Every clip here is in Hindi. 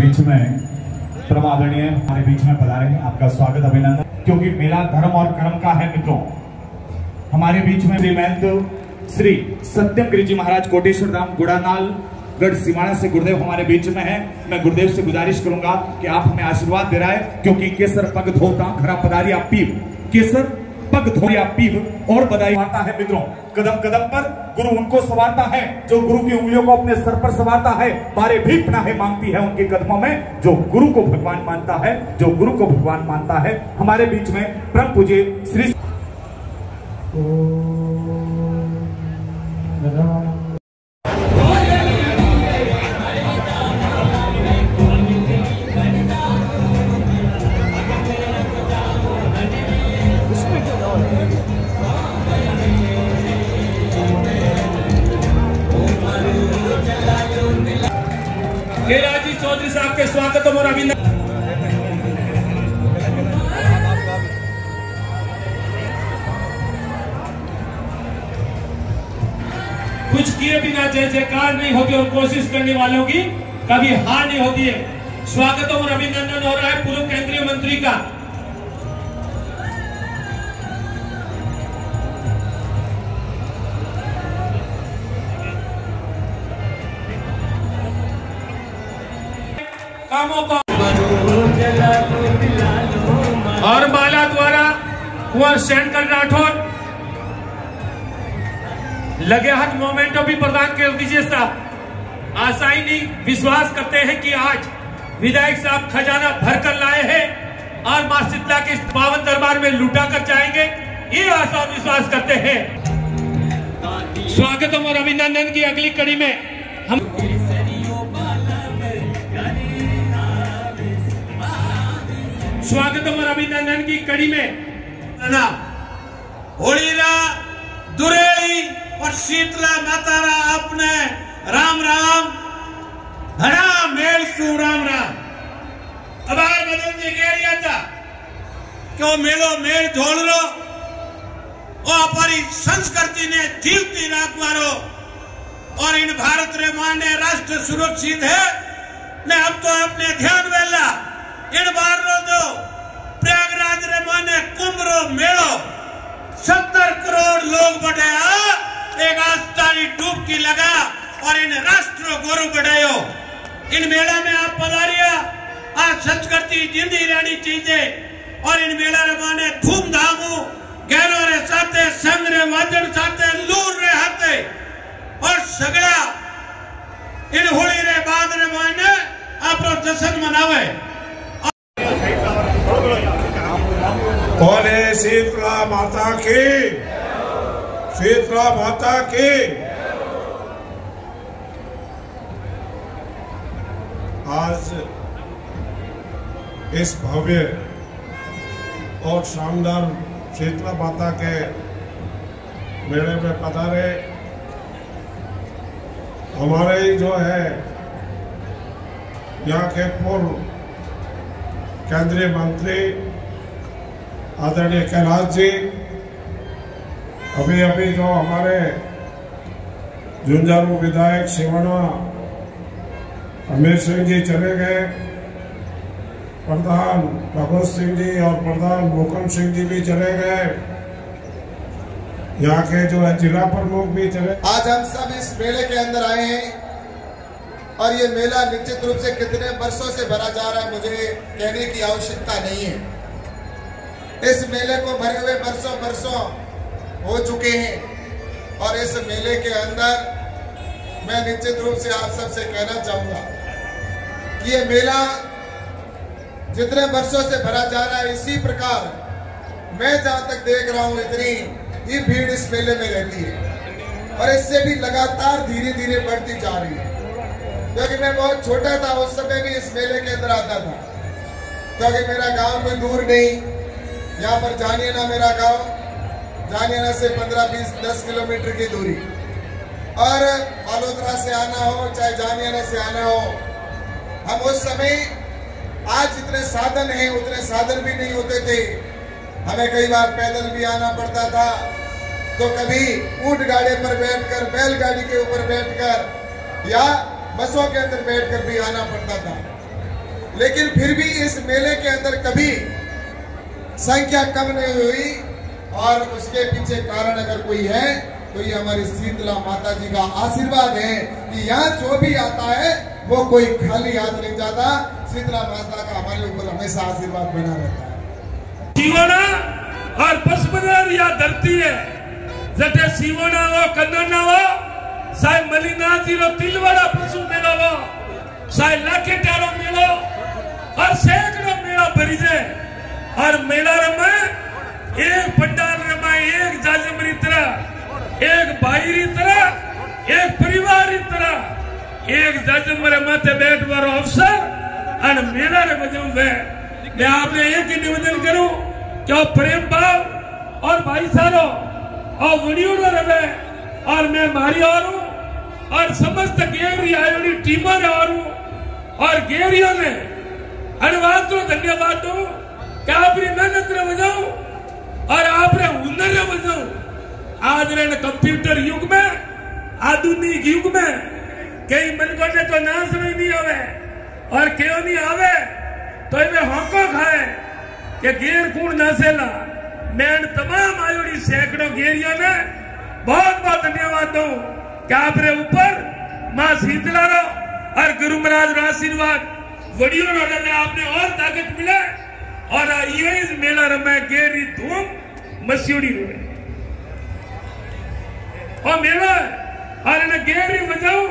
बीच में परम आदरणीय हमारे बीच में पधारे हैं, आपका स्वागत अभिनंदन। क्योंकि मेला धर्म और कर्म का है मित्रों। हमारे बीच में श्रीमंत श्री सत्यम गिरी जी महाराज कोटेश्वर धाम गुड़ानाल गढ़ सिवाना से गुरुदेव हमारे बीच में है। मैं गुरुदेव से गुजारिश करूंगा कि आप हमें आशीर्वाद दे रहा है, क्योंकि केसर पग धोता घरा पधारिया पीव, केसर पग धोया पीव और बधाई मारता है मित्रों। कदम कदम पर गुरु उनको संवारता है जो गुरु की उंगलियों को अपने सर पर संवारता है। बारे भी पनाहे मांगती है उनके कदमों में जो गुरु को भगवान मानता है, जो गुरु को भगवान मानता है। हमारे बीच में परम पूज्य श्री राजी चौधरी साहब के स्वागत और अभिनंदन। कुछ किए बिना जय जयकार नहीं होगी और कोशिश करने वालों की कभी हार नहीं होती है। स्वागत और अभिनंदन हो रहा है पूर्व केंद्रीय मंत्री का। कामों को और माला द्वारा कुंवर शंकर राठौर लगे हाथ मोमेंटो भी प्रदान कर दीजिए साहब। आसाई नहीं विश्वास करते हैं कि आज विधायक साहब खजाना भरकर लाए हैं और मां शीतला के पावन दरबार में लुटा कर जाएंगे, ये आशा और विश्वास करते हैं। स्वागतम और अभिनंदन की अगली कड़ी में हम स्वागतम और अभिनंदन की कड़ी में होलीरा दुरेली और शीतला मातारा अपने राम राम घड़ा मेल सु राम राम। अबार बदन जी कह रहा था कि वो मेलो मेल झोल लो और हमारी संस्कृति ने जीवती राखवारो और इन भारत रे माने राष्ट्र सुरक्षित है ने अब तो अपने ध्यान वेला इन बार रो दो प्रयागराज रे माने कुंभ रो मेलो 70 करोड़ लोग बढ़ाया, एक आस्थानी डुबकी लगा और इन राष्ट्र गौरव बढ़ायो। इन मेला में आप पधारिया, आज संस्कृति जिंदी रहनी चाहिए और इन मेला रे माने धूमधाम गैरों रे साथे संग रे वादन साथे लूर रे हाथे और सगड़ा इन होली रे बाद रे माने आपरो जश्न मनावे। बोले शीतला माता की, शीतला माता की। आज इस भव्य और शानदार शीतला माता के मेले में पधारे हमारे जो है यहाँ के पूर्व केंद्रीय मंत्री आदरणीय कैलाश जी, अभी जो हमारे झुंझारू विधायक सिवाना अमीर सिंह जी चले गए, प्रधान भगवत सिंह जी और प्रधान मोहकम सिंह जी भी चले गए, यहाँ के जो है जिला प्रमुख भी चले। आज हम सब इस मेले के अंदर आए हैं और ये मेला निश्चित रूप से कितने वर्षों से भरा जा रहा है मुझे कहने की आवश्यकता नहीं है। इस मेले को भरे हुए वर्षों हो चुके हैं और इस मेले के अंदर मैं निश्चित रूप से आप सबसे कहना चाहूंगा कि ये मेला जितने वर्षों से भरा जा रहा है, इसी प्रकार मैं जहां तक देख रहा हूं इतनी ही भीड़ इस मेले में रहती है और इससे भी लगातार धीरे धीरे बढ़ती जा रही है। क्योंकि मैं बहुत छोटा था उस समय भी इस मेले के अंदर आता था, क्योंकि मेरा गांव कोई दूर नहीं, यहाँ पर जानियाना मेरा गांव, जानियाना से 15-20-10 किलोमीटर की दूरी और बालोतरा से आना हो चाहे जानियाना से आना हो, हम उस समय आज जितने साधन हैं उतने साधन भी नहीं होते थे। हमें कई बार पैदल भी आना पड़ता था, तो कभी ऊंट गाड़ी पर बैठकर, बैलगाड़ी के ऊपर बैठकर या बसों के अंदर बैठकर भी आना पड़ता था। लेकिन फिर भी इस मेले के अंदर कभी संख्या कम नहीं हुई, और उसके पीछे कारण अगर कोई है तो ये हमारी शीतला माता जी का आशीर्वाद है कि यहाँ जो भी आता है वो कोई खाली हाथ नहीं जाता। शीतला माता का हमारे ऊपर हमेशा आशीर्वाद बना रहता है। सीवोना और पशुपदार या धरती है जटे सीवोना वो कन्नना वो साय मलिनाथ जी रो तिलवाड़ा पशु मेला वो साय लाखेटारो मेलो और सैकड़ों मेला भरी जाए और मेला रमा एक पंडाल रमा एक जाजमरी तरह एक भाई तरह एक परिवार तरह एक जाजमरे माथे बैठ वारो अवसर और मेला रे बजाऊं मैं आपने एक ही निवेदन करूं कि प्रेम भाव और भाईचारो और वीडियो रहे और मैं मारी और और समस्त गेरी आयोडी टीमों ने और गेरियों ने अनुवाद तो धन्यवाद दूं कि आपने मेहनत रे बजाऊं और आपने हुनर रे बजाऊं। आज रे कंप्यूटर युग में आधुनिक युग में कई मनकों ने तो ना समझ नहीं आवे और क्यों नहीं आवे तो इवे होंको खाए कि गेर कूड़ नासेला। मैं तमाम आयोडी सैकड़ों गेरियों ने बहुत बहुत धन्यवाद दूं कि आपरे ऊपर मां शीतला रो और गुरु महाराज रो आशीर्वाद वडियो रो ले आपने और ताकत मिले और ये मेला रमे गेरी धूम मस्यूड़ी रो और मेला और ने गेरी बजाऊ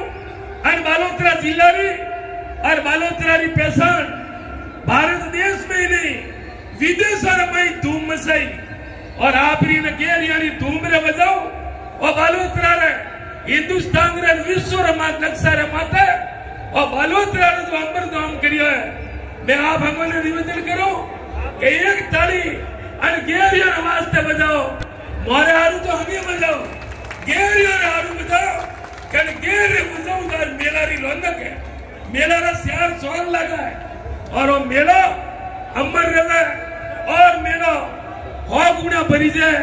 और बालोतरा जिला री और बालोतरा री पहचान भारत देश में ही नहीं विदेशों में धूम मचाई और आप ने गेरी यानी धूम रे बजाऊ और बालोतरा रे हिंदुस्तान रे विश्व रे मात नक्शा रे माते और बालोतरा रे जो अमर काम करियो है। मैं आप हमने निवेदन करूं कि एक ताली और गेरिया वास्ते बजाओ मोरे हारू तो हम ही बजाओ गेरिया हारू बजाओ कल गेरे बजाओ तो मेला री रौनक है मेला रा स्यार सोन लगा है और वो मेला अमर रहे और मेला हो गुना भरी जाए।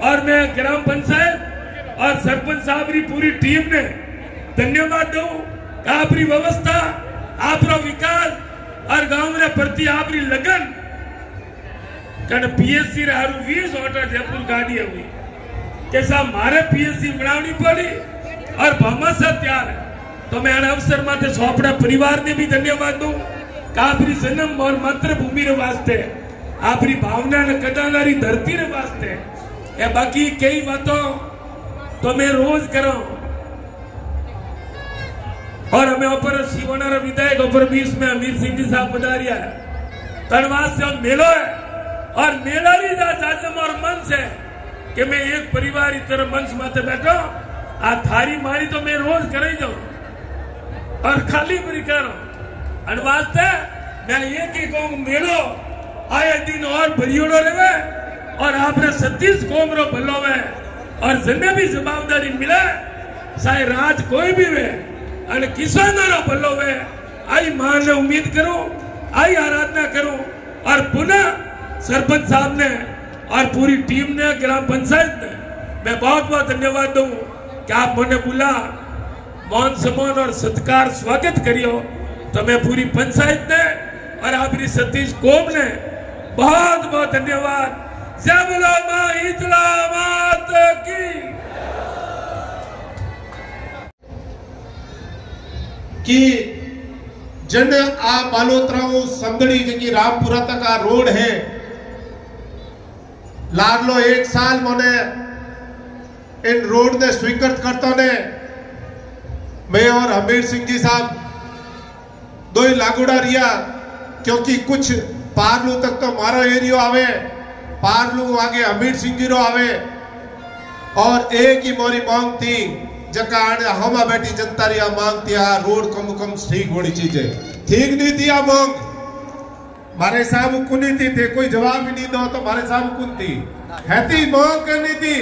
और मैं ग्राम पंचायत और सरपंच साहब की पूरी टीम ने धन्यवाद दूं आपरी व्यवस्था आपरो विकास और गांव रे प्रति आपरी लगन कन पीएससी रे हारू 20 ऑटो जयपुर गाड़ी हुई कैसा मारे पीएससी बनावनी पड़ी और भामाशा तैयार है। तो मैं अवसर माते सोपड़ा परिवार ने भी धन्यवाद दूं आपरी जन्म और मातृभूमि रे वास्ते आपरी भावना ने कदानारी धरती रे वास्ते ए बाकी कई बातों तो मैं रोज करूं और हमें ऊपर शिवना विधायक ऊपर 20 में अमीर सिंह जी साहब पधारिया है धन्यवाद से मेलो है और मेला री जाजम और मंच है कि मैं एक परिवार की तरह मंच माते बैठो आ थारी मारी तो मैं रोज कर ही जाऊं और खाली बरी करो अनुवाद मैं एक ही कहूं मेलो आए दिन और भरियोड़ो रहे और आपने 36 कौम रो भलो है और जने भी जवाबदारी मिले चाहे राज कोई भी वे और किसानों रो भलो है आई मां ने उम्मीद करूं आई आराधना करूं और पुनः सरपंच साहब ने और पूरी टीम ने ग्राम पंचायत ने मैं बहुत बहुत धन्यवाद दूं कि आप मैंने बुला मान सम्मान और सत्कार स्वागत करियो। तो मैं पूरी पंचायत ने और आपकी सतीश कौम ने बहुत बहुत धन्यवाद। जय बोलो मां शीतला माता की। कि जन आ बालोतराओ संदड़ी जी रामपुरा तक आ रोड है लागलो 1 साल मोने इन रोड ने स्वीकृत करता ने मैं और हमीर सिंह जी साहब दो ही लागूड़ा रिया क्योंकि कुछ पारलू तक तो मारो एरियो आवे पारलू आगे हमीर सिंह जी रो आवे और एक ही मोरी मांग थी जका हम बैठी जनता रिया मांग थी आ रोड कम ठीक होनी चीजें ठीक नहीं थी आ मांग मारे साहब कुनी थी कोई जवाब ही नहीं दो तो मारे साहब कुन थी है थी मांग करनी थी।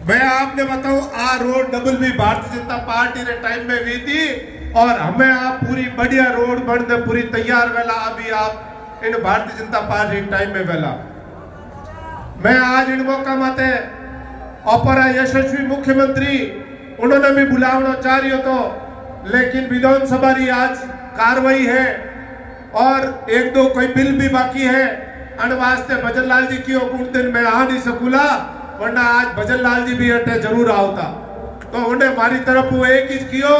मैं आपने बताऊं आ रोड डबल भी भारतीय जनता पार्टी रे टाइम में हुई थी और हमें आप पूरी बढ़िया रोड बनते पूरी तैयार वेला अभी आप इन भारतीय जनता पार्टी टाइम में वेला मैं आज इन मौका माते अपरा यशस्वी मुख्यमंत्री उन्होंने भी बुलावना चाह रही हो तो लेकिन विधानसभा री आज कार्रवाई है और एक दो कोई बिल भी बाकी है अन वास्ते भजन लाल जी की कुछ दिन मैं आ नहीं सकूला, वरना आज भजन लाल जी भी अटे जरूर आवता। तो उन्हें हमारी तरफ एक ही कियो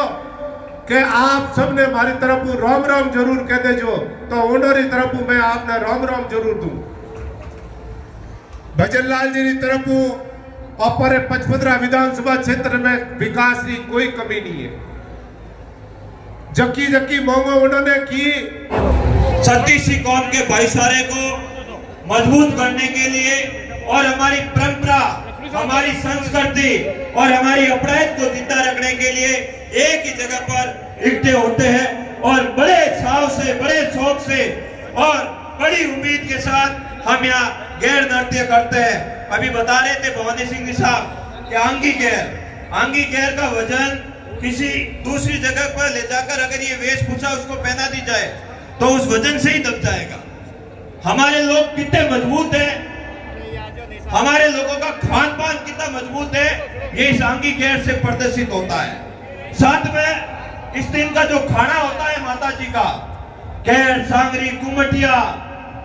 कि आप सबने हमारी तरफ राम राम जरूर कह देजो, तो उन्होंने तरफ मैं आपने राम राम जरूर दूं। भजन लाल जी की तरफ और 55 विधानसभा क्षेत्र में विकास की कोई कमी नहीं है। जक्की जक्की मांगो उन्होंने की। छत्तीस सी कौम के भाईचारे को मजबूत करने के लिए और हमारी परंपरा, हमारी संस्कृति और हमारी अपराध को जिंदा रखने के लिए एक ही जगह पर इकट्ठे होते हैं और बड़े चाव से, बड़े शौक से और बड़ी उम्मीद के साथ हम यहाँ गैर नृत्य करते हैं। अभी बता रहे थे भवानी सिंह जी साहब कि आंगी गैर का वजन किसी दूसरी जगह पर ले जाकर अगर ये वेशभूषा उसको पहना दी जाए तो उस वजन से ही दब जाएगा। हमारे लोग कितने मजबूत हैं, हमारे लोगों का खान पान कितना मजबूत है, ये इस आंगी गैर से प्रदर्शित होता है। साथ में इस दिन का जो खाना होता है माता जी का, गैर, सांगरी, कुमटिया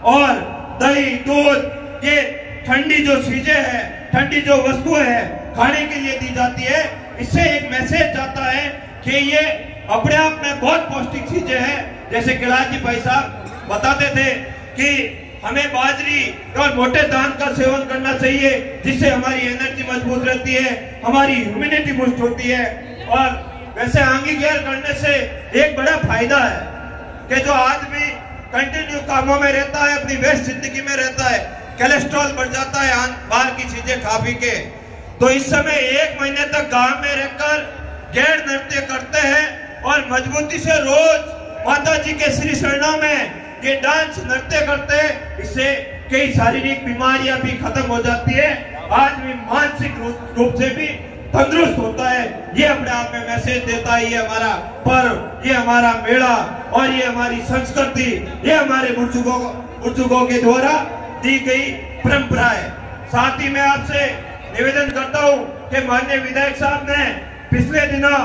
और दही, दूध, ये ठंडी जो चीजें हैं, ठंडी जो वस्तुएं हैं खाने के लिए दी जाती है। इससे एक मैसेज जाता है कि ये अपने आप में बहुत पौष्टिक चीजें हैं। जैसे कैलाश जी भाई साहब बताते थे कि हमें बाजरी और मोटे धान का सेवन करना चाहिए, जिससे हमारी एनर्जी मजबूत रहती है, हमारी इम्यूनिटी बूस्ट होती है। और वैसे आंगी गैर करने से एक बड़ा फायदा है कि जो आदमी कंटिन्यू कामों में रहता है, अपनी व्यस्त जिंदगी में रहता है, कोलेस्ट्रॉल बढ़ जाता है बाहर की चीजें खा पी के, तो इस समय 1 महीने तक गांव में रहकर गैर नृत्य करते हैं और मजबूती से रोज माता जी के श्री चरणों में ये डांस नृत्य करते हैं। इससे कई शारीरिक बीमारियां भी खत्म हो जाती है, आदमी मानसिक रूप से भी तंदुरुस्त होता है। ये अपने आप में मैसेज देता है। ये हमारा पर्व, ये हमारा मेला और ये हमारी संस्कृति, ये हमारे बुजुर्गों के द्वारा दी गई परंपरा है। साथ ही मैं आपसे निवेदन करता हूँ कि माननीय विधायक साहब ने पिछले दिनों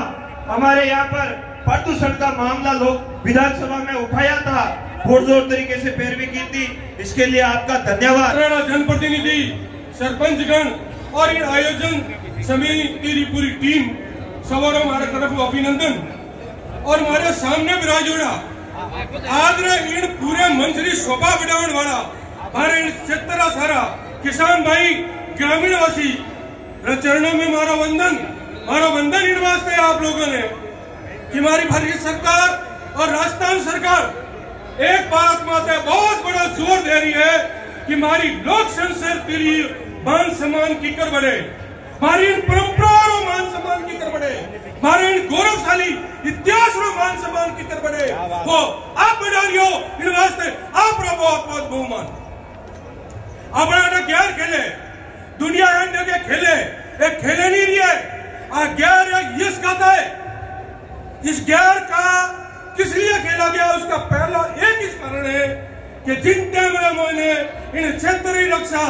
हमारे यहाँ पर प्रदूषण का मामला लोग विधानसभा में उठाया था, पुरजोर तरीके से पैरवी की थी, इसके लिए आपका धन्यवाद। जनप्रतिनिधि, सरपंचगण और इन आयोजन समिति की पूरी टीम सवारों हमारे तरफ अभिनंदन। और हमारे सामने विराजोड़ा आज इन पूरे मंच की शोभा बढ़ाने वाला हमारे इन क्षेत्र सारा किसान भाई, ग्रामीण वासी चरणों में मारा वंदन इन वास्ते आप लोगों ने कि हमारी भारत सरकार और राजस्थान सरकार एक बात माते बहुत बड़ा जोर दे रही है कि हमारी लोक संस्कृति मान सम्मान की कर बढ़े, हमारी परंपरा और मान सम्मान की कर बढ़े, हमारे इन गौरवशाली इतिहास और मान सम्मान की कर बढ़े, वो आप बढ़ा रही हो इन वास्ते आप बहुत बहुत बहुमान। अपना गैर खेले, दुनिया के खेले, एक खेले नहीं रही है। गैर यश गाता है, इस गैर का किस लिए खेला गया उसका पहला एक ही कारण है कि जिन टाइम ने इन क्षेत्रीय रक्षा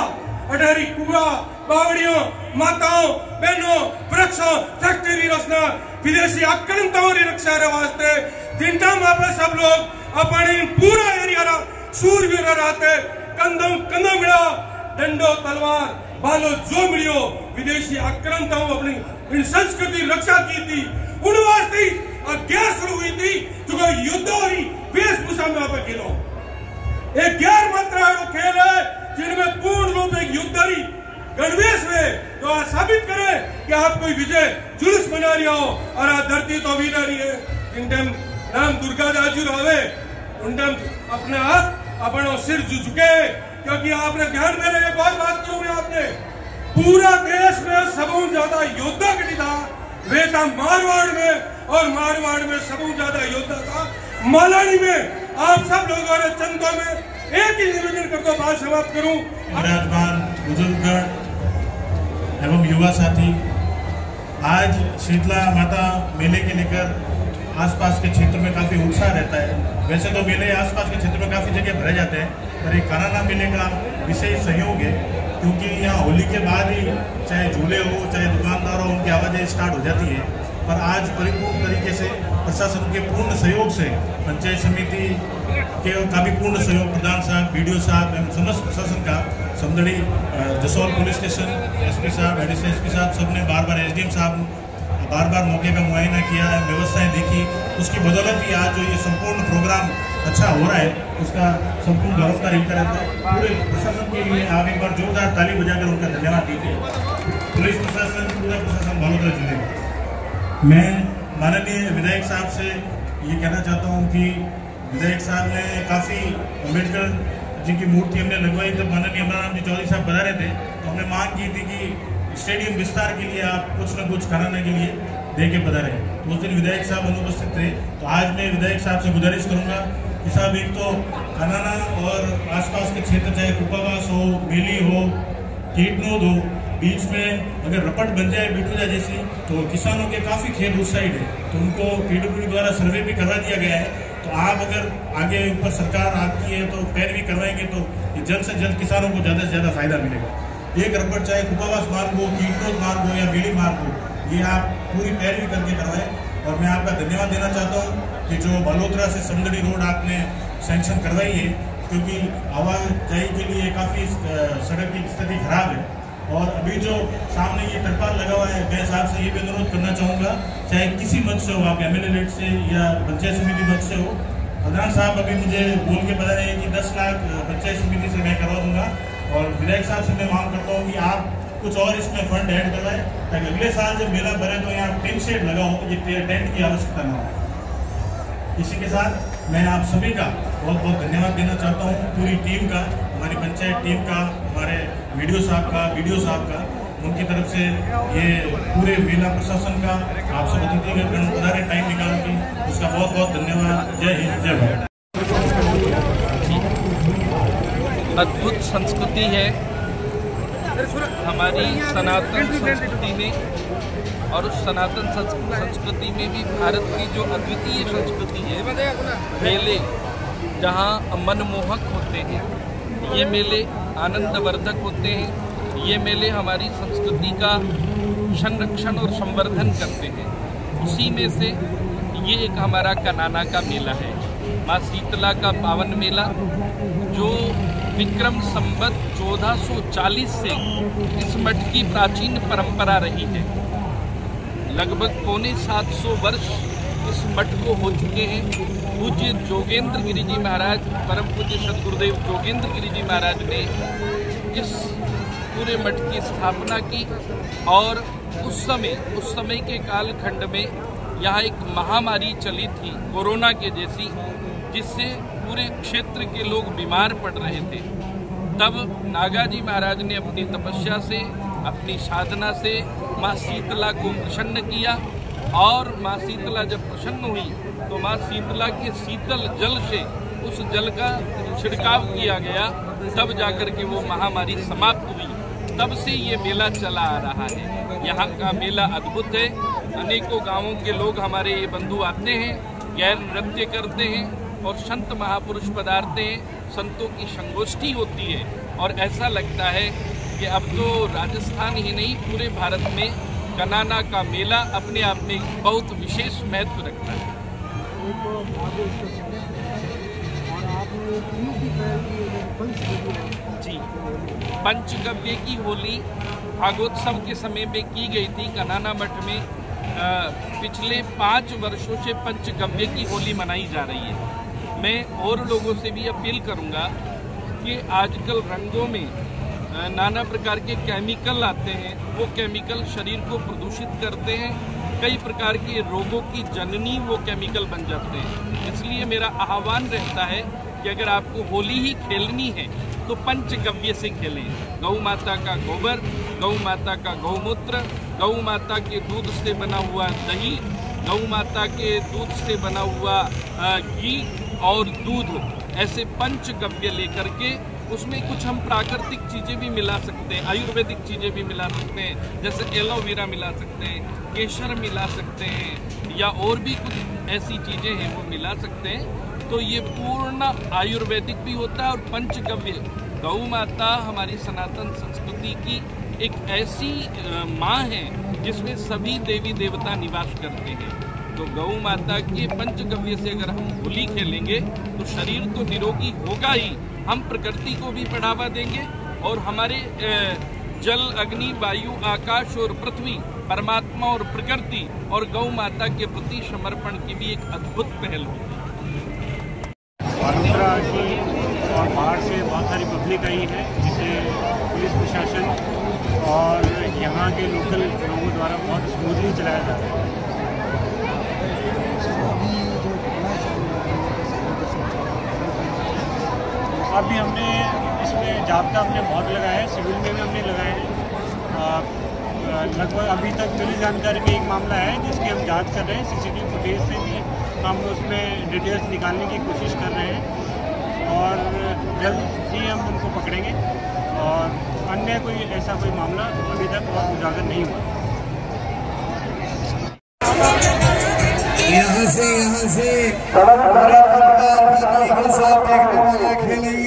अठारी कुआ, बावड़ियों, माताओं, बहनों, वृक्षों, फैक्ट्री रचना, विदेशी आक्रांताओं की रक्षा वास्ते जिन टाइम आप सब लोग अपने पूरा एरिया सूरवीर रहते कंधों मिला, डंडो, तलवार, बालो जो मिलियो, विदेशी आक्रांताओं अपनी इन संस्कृति रक्षा की थी, उन वास्ते गैर शुरू हुई थी जो युद्ध और वेशभूषा में आप खेलो। एक गैर मात्रा खेल है जिनमें पूर्ण रूप एक युद्ध गणवेश में तो साबित करे कि आप कोई विजय जुलूस बना रही हो और धरती तो भी रही है। जिन टाइम नाम दुर्गा दाजू रहे उन टाइम अपने हाथ अपना सिर झुके, क्योंकि आपने ध्यान में एक और बात करूंगी, आपने पूरा देश में सबसे ज्यादा योद्धा कटी था वे था मारवाड़ में, और मारवाड़ में सबसे ज्यादा योद्धा था मालानी में। आप सब लोगों ने चंदों में एक ही निवेदन करता बात समाप्त करूं। विराजमान बुजुर्गगण एवं युवा साथी, आज शीतला माता मेले के लेकर आसपास के क्षेत्र में काफी उत्साह रहता है। वैसे तो मेले आसपास के क्षेत्र में काफी जगह भरे जाते हैं, पर एक कानाना मेले का विशेष सहयोग है, क्योंकि यहाँ होली के बाद ही चाहे झूले हो चाहे दुकानदार हो उनकी आवाजें स्टार्ट हो जाती है। पर आज परिपूर्ण तरीके से प्रशासन के पूर्ण सहयोग से, पंचायत समिति का भी पूर्ण सहयोग, प्रधान साहब, बीडीओ साहब एवं समस्त प्रशासन का, Samdari Jasol police station SP साहब, एडिशनल एसपी साहब, सबने बार एसडीएम साहब बार मौके का मुआयना किया, व्यवस्थाएं देखी, उसकी बदौलत ही आज जो ये संपूर्ण प्रोग्राम अच्छा हो रहा है उसका संपूर्ण व्यवस्था रहता रहता है। पूरे प्रशासन के लिए आप एक बार जोरदार ताली बजाकर उनका धन्यवाद दीजिए। पुलिस प्रशासन, पूरा प्रशासन बालोतरा जिले में। मैं माननीय विधायक साहब से ये कहना चाहता हूँ कि विधायक साहब ने काफ़ी अम्बेडकर जी की मूर्ति हमने लगवाई, जब माननीय अमराराम जी चौधरी साहब बता रहे थे तो हमने मांग की थी कि स्टेडियम विस्तार के लिए आप कुछ न कुछ कराने के लिए दे के बता रहे हैं। उस दिन विधायक साहब अनुपस्थित थे, तो आज मैं विधायक साहब से गुजारिश करूंगा कि साहब एक तो कनाना और आसपास के क्षेत्र, चाहे कुपावास हो, मेली हो, कीटनोद हो, बीच में अगर रपट बन जाए बिटूजा जैसी, तो किसानों के काफ़ी खेत उस साइड है, तो उनको पीडब्ल्यूडी द्वारा सर्वे भी करवा दिया गया है। तो आप अगर आगे ऊपर सरकार आपकी है तो पैरवी करवाएंगे तो जल्द से जल्द किसानों को ज़्यादा से ज़्यादा फायदा मिलेगा। एक रपट चाहे कुपावास मार्ग हो, कीटनोद मार्ग हो या मेली मार्ग हो, ये आप पूरी पैरवी करके करवाएं। और मैं आपका धन्यवाद देना चाहता हूँ कि जो बालोतरा से समदड़ी रोड आपने सैंक्शन करवाई है, क्योंकि आवाजाही के लिए काफ़ी सड़क की स्थिति खराब है। और अभी जो सामने ये तरपाल लगा हुआ है, मैं साहब से ये भी अनुरोध करना चाहूँगा, चाहे किसी मत से हो, आप एमएलए रेट से या पंचायत समिति मत से हो, प्रधान साहब अभी मुझे बोल के बता रहे हैं कि 10 लाख पंचायत समिति से मैं करवा दूंगा। और विधायक साहब से मैं मांग करता हूँ कि आप कुछ और इसमें फंड ऐड करवाएं, ताकि अगले साल जब मेला भरे तो यहाँ टेंट शेड लगा हो, ये टेंट की आवश्यकता न हो। इसी के साथ मैं आप सभी का बहुत बहुत धन्यवाद देना चाहता हूँ, पूरी टीम का, हमारी पंचायत टीम का, हमारे वीडियो साहब का, बीडीओ साहब का, उनकी तरफ से ये पूरे मेला प्रशासन का, आप सब अतिथिगण पधारे टाइम निकाल के, उसका बहुत बहुत धन्यवाद। जय हिंद, जय भारत। अद्भुत संस्कृति है हमारी सनातन संस्कृति में, और उस सनातन संस्कृति में भी भारत की जो अद्वितीय संस्कृति है, मेले जहाँ मनमोहक होते हैं, ये मेले आनंदवर्धक होते हैं, ये मेले हमारी संस्कृति का संरक्षण और संवर्धन करते हैं। उसी में से ये एक हमारा कनाना का मेला है, माँ शीतला का पावन मेला, जो विक्रम संवत 1440 से इस मठ की प्राचीन परंपरा रही है। लगभग 750 वर्ष इस मठ को हो चुके हैं। पूज्य जोगेंद्र गिरी जी महाराज, परम पूज्य सदगुरुदेव जोगेंद्र गिरी जी महाराज ने इस पूरे मठ की स्थापना की, और उस समय के कालखंड में यहाँ एक महामारी चली थी कोरोना के जैसी, जिससे पूरे क्षेत्र के लोग बीमार पड़ रहे थे। तब नागाजी महाराज ने अपनी तपस्या से, अपनी साधना से माँ शीतला को प्रसन्न किया, और माँ शीतला जब प्रसन्न हुई तो माँ शीतला के शीतल जल से उस जल का छिड़काव किया गया, तब जाकर के वो महामारी समाप्त हुई। तब से ये मेला चला आ रहा है। यहाँ का मेला अद्भुत है। अनेकों गांवों के लोग हमारे ये बंधु आते हैं, गैर नृत्य करते हैं, और संत महापुरुष पधारते हैं, संतों की संगोष्ठी होती है, और ऐसा लगता है कि अब तो राजस्थान ही नहीं पूरे भारत में कनाना का मेला अपने आप में बहुत विशेष महत्व रखता है। जी, पंचगव्य की होली फागोत्सव के समय में की गई थी कनाना मठ में। पिछले 5 वर्षों से पंचगव्य की होली मनाई जा रही है। मैं और लोगों से भी अपील करूंगा कि आजकल रंगों में नाना प्रकार के केमिकल आते हैं, वो केमिकल शरीर को प्रदूषित करते हैं, कई प्रकार के रोगों की जननी वो केमिकल बन जाते हैं। इसलिए मेरा आह्वान रहता है कि अगर आपको होली ही खेलनी है तो पंचगव्य से खेलें। गौ माता का गोबर, गौ माता का गौमूत्र, गौ माता के दूध से बना हुआ दही, गौ माता के दूध से बना हुआ घी और दूध, ऐसे पंचगव्य लेकर के उसमें कुछ हम प्राकृतिक चीज़ें भी मिला सकते हैं, आयुर्वेदिक चीज़ें भी मिला सकते हैं, जैसे एलोवेरा मिला सकते हैं, केसर मिला सकते हैं, या और भी कुछ ऐसी चीज़ें हैं वो मिला सकते हैं। तो ये पूर्ण आयुर्वेदिक भी होता है। और पंचगव्य, गौ माता हमारी सनातन संस्कृति की एक ऐसी माँ है जिसमें सभी देवी देवता निवास करते हैं। तो गौ माता के पंचगव्य से अगर हम होली खेलेंगे तो शरीर तो निरोगी होगा ही, हम प्रकृति को भी बढ़ावा देंगे और हमारे जल, अग्नि, वायु, आकाश और पृथ्वी, परमात्मा और प्रकृति और गौ माता के प्रति समर्पण की भी एक अद्भुत पहल होगी। वडोदरा की और बाहर से बहुत सारी पब्लिक आई है, जिसे पुलिस प्रशासन और यहाँ के लोकल लोगों द्वारा बहुत स्मूथली चलाया जा रहा है। अभी हमने इसमें जाब्ता हमने बहुत लगाया है, सिविल में भी हमने लगाए हैं। लगभग अभी तक मिली जानकारी में एक मामला है जिसकी हम जांच कर रहे हैं। सीसीटीवी फुटेज से भी हम उसमें डिटेल्स निकालने की कोशिश कर रहे हैं और जल्द ही हम उनको पकड़ेंगे। और अन्य कोई ऐसा कोई मामला अभी तक और उजागर नहीं हुआ। यहाँ से खेलेंगे।